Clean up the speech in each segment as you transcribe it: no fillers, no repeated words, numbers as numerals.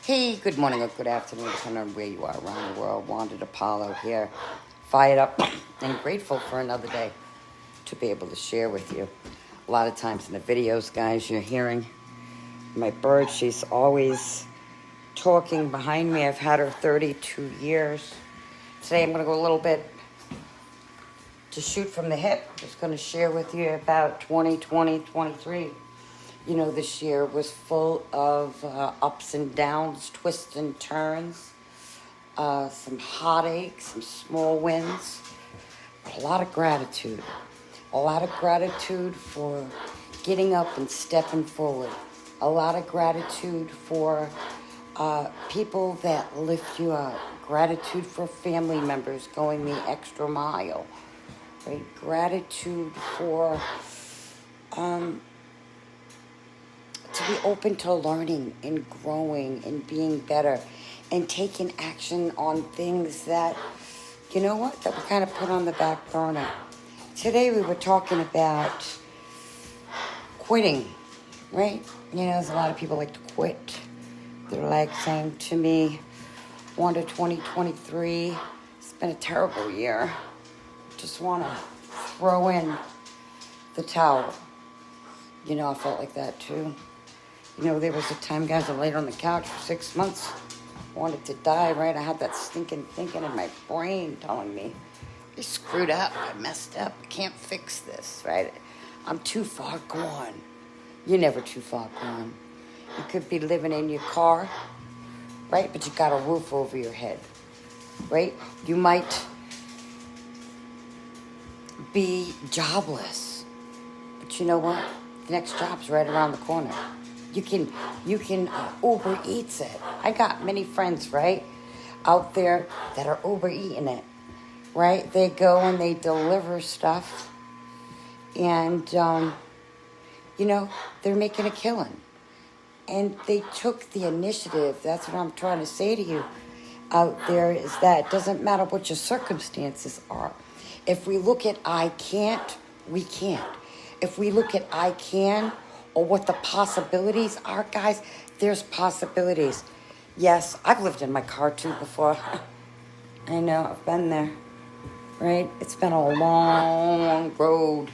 Hey, good morning or good afternoon, depending on where you are around the world. Wandered Apollo here, fired up and grateful for another day to be able to share with you. A lot of times in the videos, guys, you're hearing my bird. She's always talking behind me. I've had her 32 years. Today I'm going to go a little bit to shoot from the hip. Just going to share with you about 2020, 23. You know, this year was full of ups and downs, twists and turns, some heartaches, some small wins, but a lot of gratitude. A lot of gratitude for getting up and stepping forward. A lot of gratitude for people that lift you up. Gratitude for family members going the extra mile. Right? Gratitude for to be open to learning and growing and being better and taking action on things that, you know what, that we kind of put on the back burner. Today we were talking about quitting, right? You know, there's a lot of people like to quit. They're like saying to me, Wanda, 2023, it's been a terrible year. Just want to throw in the towel. You know, I felt like that too. You know, there was a time, guys, I laid on the couch for 6 months, wanted to die, right? I had that stinking thinking in my brain telling me, I screwed up, I messed up, I can't fix this, right? I'm too far gone. You're never too far gone. You could be living in your car, right? But you got a roof over your head, right? You might be jobless, but you know what? The next job's right around the corner. You can Uber Eats it. I got many friends, right, out there that are Uber eating it, right? They go and they deliver stuff, and, you know, they're making a killing. And they took the initiative. That's what I'm trying to say to you out there, is that it doesn't matter what your circumstances are. If we look at I can't, we can't. If we look at I can, or what the possibilities are, guys, there's possibilities. Yes, I've lived in my car too before. I know, I've been there, right? It's been a long road,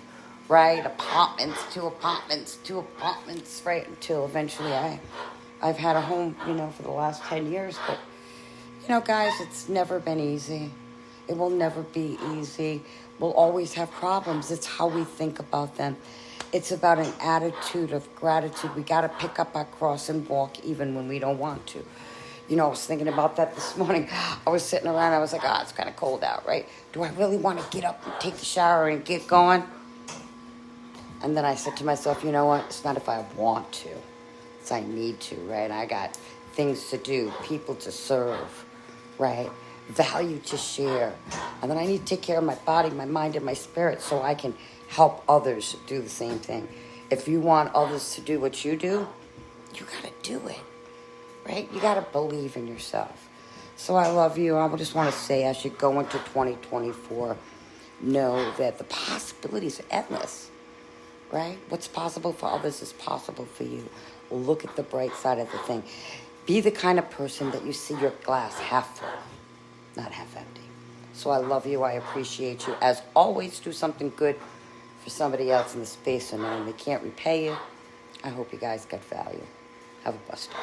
right? Apartments to apartments to apartments, right? Until eventually I've had a home, you know, for the last 10 years. But, you know, guys, it's never been easy. It will never be easy. We'll always have problems. It's how we think about them. It's about an attitude of gratitude. We got to pick up our cross and walk even when we don't want to. You know, I was thinking about that this morning. I was sitting around. I was like, it's kind of cold out, right? Do I really want to get up and take the shower and get going? And then I said to myself, you know what? It's not if I want to. It's I need to, right? I got things to do, people to serve, right? Value to share. And then I need to take care of my body, my mind, and my spirit so I can help others do the same thing. If you want others to do what you do, you got to do it, right? You got to believe in yourself. So I love you. I just want to say, as you go into 2024, know that the possibilities are endless, right? What's possible for others is possible for you. Look at the bright side of the thing. Be the kind of person that you see your glass half full, not half empty. So I love you. I appreciate you. As always, do something good for somebody else in the space, and knowing they can't repay you. I hope you guys get value. Have a blessed day.